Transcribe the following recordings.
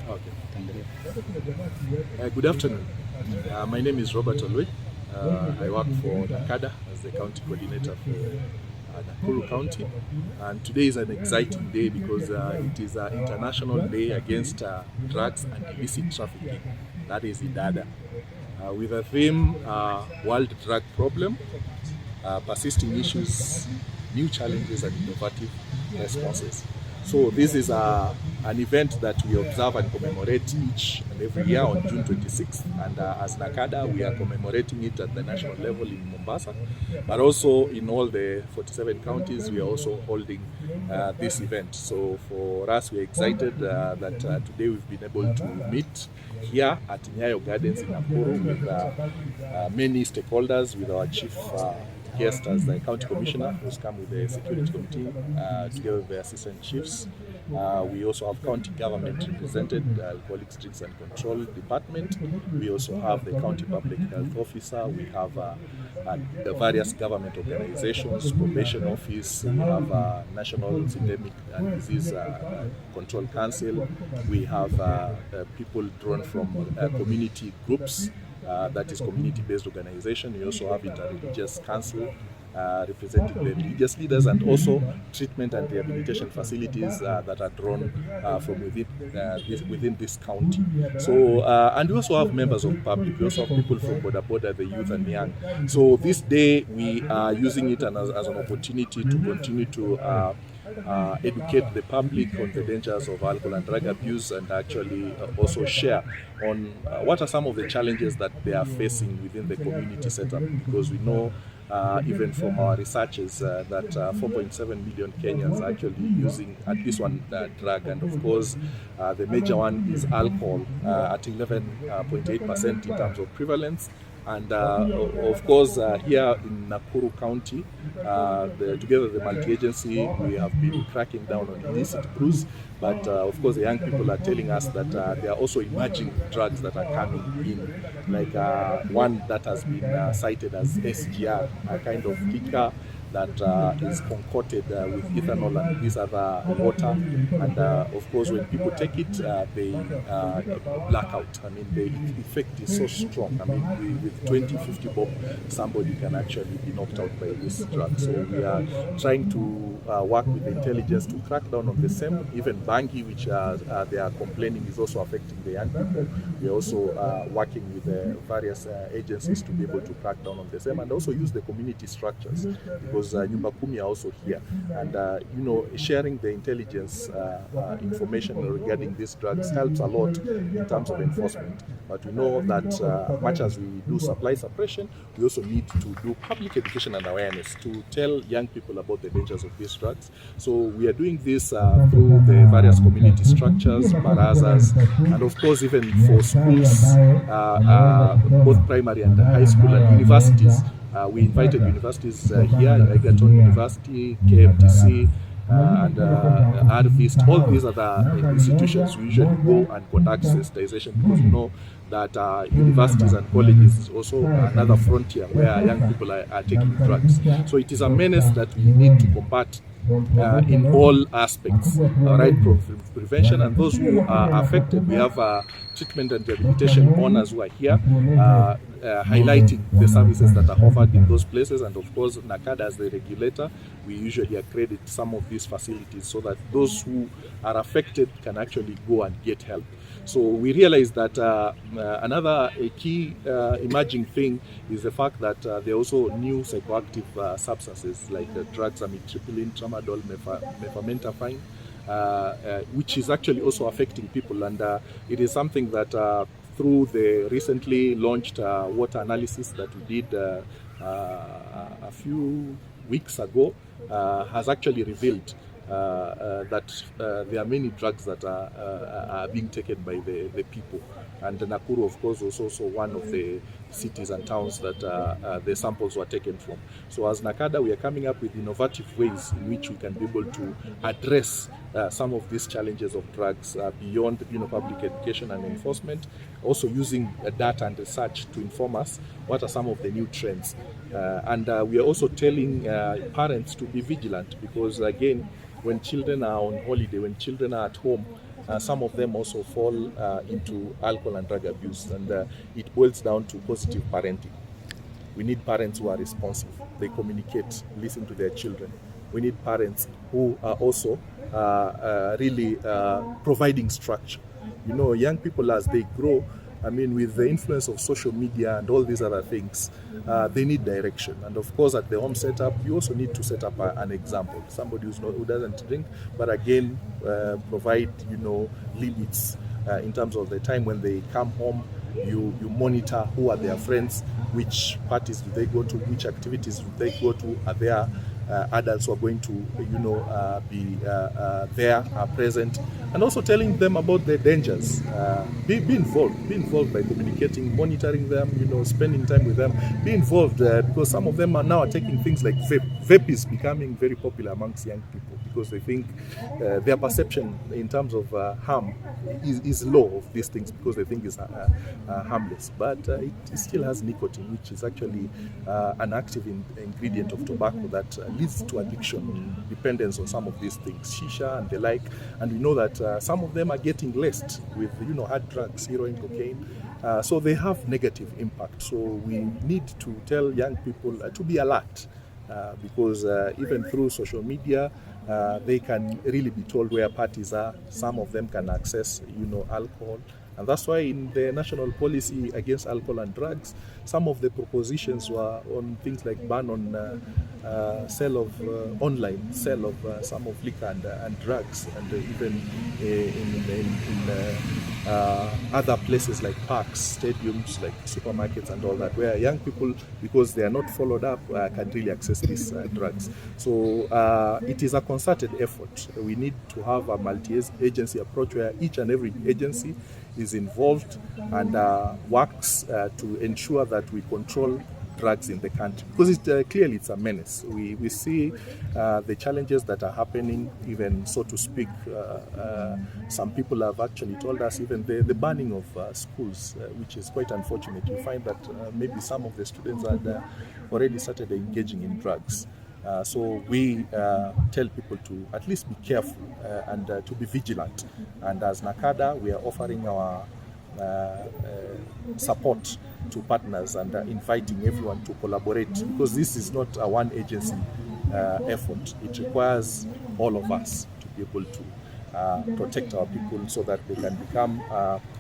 Okay. Good afternoon. My name is Robert Olwe. I work for Nakada as the county coordinator for Nakuru County. And today is an exciting day because it is an international day against drugs and illicit trafficking. That is IDADA. With the theme World Drug Problem, persisting issues, new challenges and innovative responses. So this is an event that we observe and commemorate each and every year on June 26th. And as Nakada, we are commemorating it at the national level in Mombasa, but also in all the 47 counties, we are also holding this event. So for us, we're excited that today we've been able to meet here at Nyayo Gardens in Nakuru with many stakeholders, with our chief guest as the county commissioner who's come with the security committee together with the assistant chiefs. We also have county government represented, Alcoholics, Drinks and Control Department. We also have the county public health officer. We have various government organizations, probation office. We have National Syndemic and Disease Control Council. We have people drawn from community groups. That is community-based organization. We also have Interreligious Council representing the religious leaders, and also treatment and rehabilitation facilities that are drawn from within this county. So, and we also have members of public. We also have people from Boda, the youth and young. So this day we are using it as an opportunity to continue to educate the public on the dangers of alcohol and drug abuse, and actually also share on what are some of the challenges that they are facing within the community setup, because we know even from our researches that 4.7 million Kenyans are actually using at least one drug, and of course the major one is alcohol at 11.8% in terms of prevalence. And of course, here in Nakuru County, together the multi-agency, we have been cracking down on illicit brews. But of course, the young people are telling us that there are also emerging drugs that are coming in, like one that has been cited as SGR, a kind of liquor that is concocted with ethanol and this other water, and of course when people take it they black out. I mean, the effect is so strong. I mean, with 20-50 bob somebody can actually be knocked out by this drug. So we are trying to work with the intelligence to crack down on the same. Even bangi, which they are complaining is also affecting the young people. We are also working with the various agencies to be able to crack down on the same, and also use the community structures, because Nyumba Kumi are also here, and you know, sharing the intelligence information regarding these drugs helps a lot in terms of enforcement. But we know that much as we do supply suppression, we also need to do public education and awareness to tell young people about the dangers of these drugs. So we are doing this through the various community structures, barazas, and of course even for schools, both primary and high school, and universities. We invited universities here, Egerton University, KMTC, and RVIST. All these are the institutions we usually go and conduct sensitization, because we know that universities and colleges is also another frontier where young people are taking drugs. So it is a menace that we need to combat in all aspects, right from prevention, and those who are affected. We have treatment and rehabilitation owners who are here highlighting the services that are offered in those places, and of course Nakada as the regulator, we usually accredit some of these facilities so that those who are affected can actually go and get help. So we realize that another key emerging thing is the fact that there are also new psychoactive substances like drugs, amitriptyline, tramadol, mefamantine, which is actually also affecting people, and it is something that through the recently launched water analysis that we did a few weeks ago has actually revealed that there are many drugs that are being taken by the people. And Nakuru, of course, was also one of the cities and towns that the samples were taken from. So as Nakada, we are coming up with innovative ways in which we can be able to address some of these challenges of drugs beyond public education and enforcement, also using data and research to inform us what are some of the new trends. And we are also telling parents to be vigilant, because again, when children are on holiday, when children are at home, some of them also fall into alcohol and drug abuse, and it boils down to positive parenting. We need parents who are responsive. They communicate, listen to their children. We need parents who are also really providing structure. You know, young people as they grow, I mean, with the influence of social media and all these other things, they need direction. And of course, at the home setup, you also need to set up an example. Somebody who doesn't drink, but again, provide, you know, limits in terms of the time when they come home. You monitor who are their friends, which parties do they go to, which activities do they go to, are there adults who are going to, you know, be there, present, and also telling them about the dangers. Be involved by communicating, monitoring them, you know, spending time with them. Be involved because some of them are now taking things like vape. Vape is becoming very popular amongst young people because they think their perception in terms of harm is low of these things because they think it's harmless, but it still has nicotine, which is actually an active ingredient of tobacco that leads to addiction, dependence on some of these things, shisha and the like. And we know that some of them are getting laced with, you know, hard drugs, heroin, cocaine. So they have negative impact. So we need to tell young people to be alert because even through social media, they can really be told where parties are. Some of them can access, you know, alcohol. And that's why in the national policy against alcohol and drugs, some of the propositions were on things like ban on online sale of some of liquor and drugs, and even in other places like parks, stadiums, like supermarkets and all that, where young people, because they are not followed up, can really access these drugs. So it is a concerted effort. We need to have a multi-agency approach where each and every agency is involved and works to ensure that we control drugs in the country, because clearly it's a menace. We see the challenges that are happening, even so to speak. Some people have actually told us even the banning of schools, which is quite unfortunate. You find that maybe some of the students had already started engaging in drugs. So we tell people to at least be careful and to be vigilant. And as NACADA, we are offering our support to partners and inviting everyone to collaborate, because this is not a one agency effort. It requires all of us to be able to protect our people so that they can become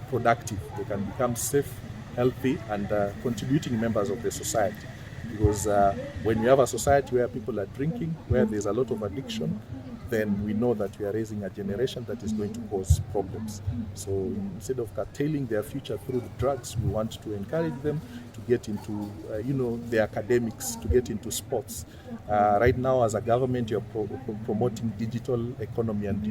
productive, they can become safe, healthy, and contributing members of the society. Because when we have a society where people are drinking, where there's a lot of addiction, then we know that we are raising a generation that is going to cause problems. So instead of curtailing their future through the drugs, we want to encourage them to get into, their academics, to get into sports. Right now, as a government, you're promoting digital economy and,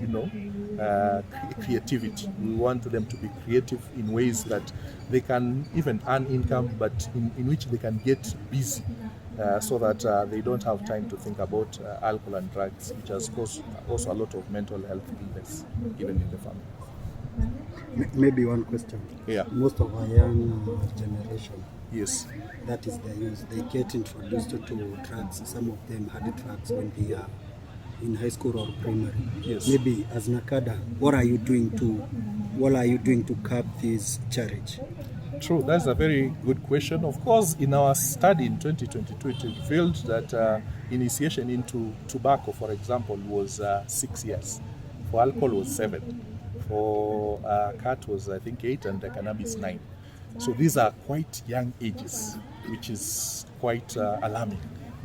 creativity. We want them to be creative in ways that they can even earn income, but in which they can get busy. So that they don't have time to think about alcohol and drugs, which has caused also a lot of mental health illness, even in the family. Maybe one question. Yeah. Most of our young generation, yes, that is the youth, they get introduced to drugs. Some of them had drugs when they are in high school or primary. Yes. Maybe as NACADA, what are you doing to curb this charge? True, that's a very good question. Of course, in our study in 2022, it revealed that initiation into tobacco, for example, was 6 years. For alcohol was 7. For cat was, I think, 8, and cannabis 9. So these are quite young ages, which is quite alarming.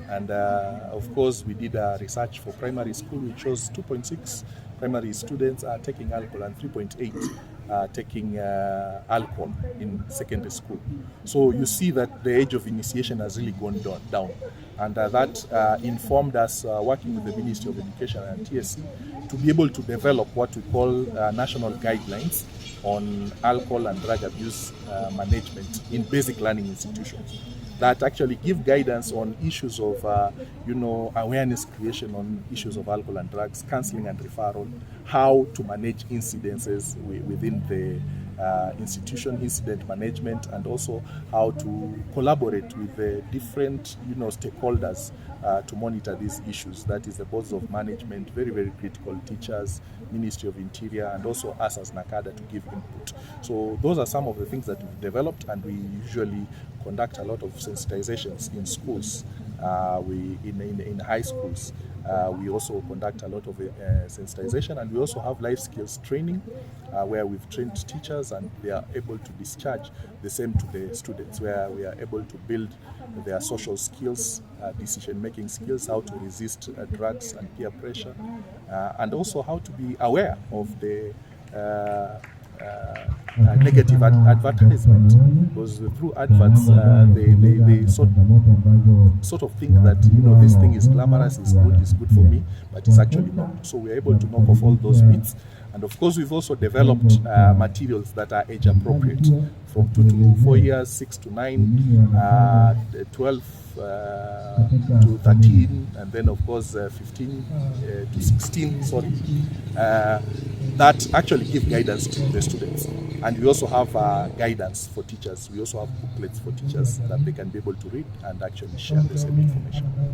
And of course, we did research for primary school, which shows 2.6 primary students are taking alcohol and 3.8 taking alcohol in secondary school. So you see that the age of initiation has really gone down. And that informed us, working with the Ministry of Education and TSC, to be able to develop what we call national guidelines on alcohol and drug abuse management in basic learning institutions, that actually give guidance on issues of, awareness creation on issues of alcohol and drugs, counseling and referral, how to manage incidences within the institution incident management, and also how to collaborate with the different stakeholders to monitor these issues. That is the boards of management, very, very critical, teachers, Ministry of Interior, and also us as NACADA to give input. So those are some of the things that we've developed, and we usually conduct a lot of sensitizations in schools. In high schools, we also conduct a lot of sensitization, and we also have life skills training where we've trained teachers and they are able to discharge the same to the students, where we are able to build their social skills, decision-making skills, how to resist drugs and peer pressure, and also how to be aware of the negative advertisement, because through adverts they sort of think that this thing is glamorous, is good for me, but it's actually not. So we're able to knock off all those myths. And of course, we've also developed materials that are age appropriate, from 2 to 4 years, 6 to 9, 12 to 13, and then of course 15 to 16, that actually give guidance to the students. And we also have guidance for teachers. We also have booklets for teachers that they can be able to read and actually share the same information.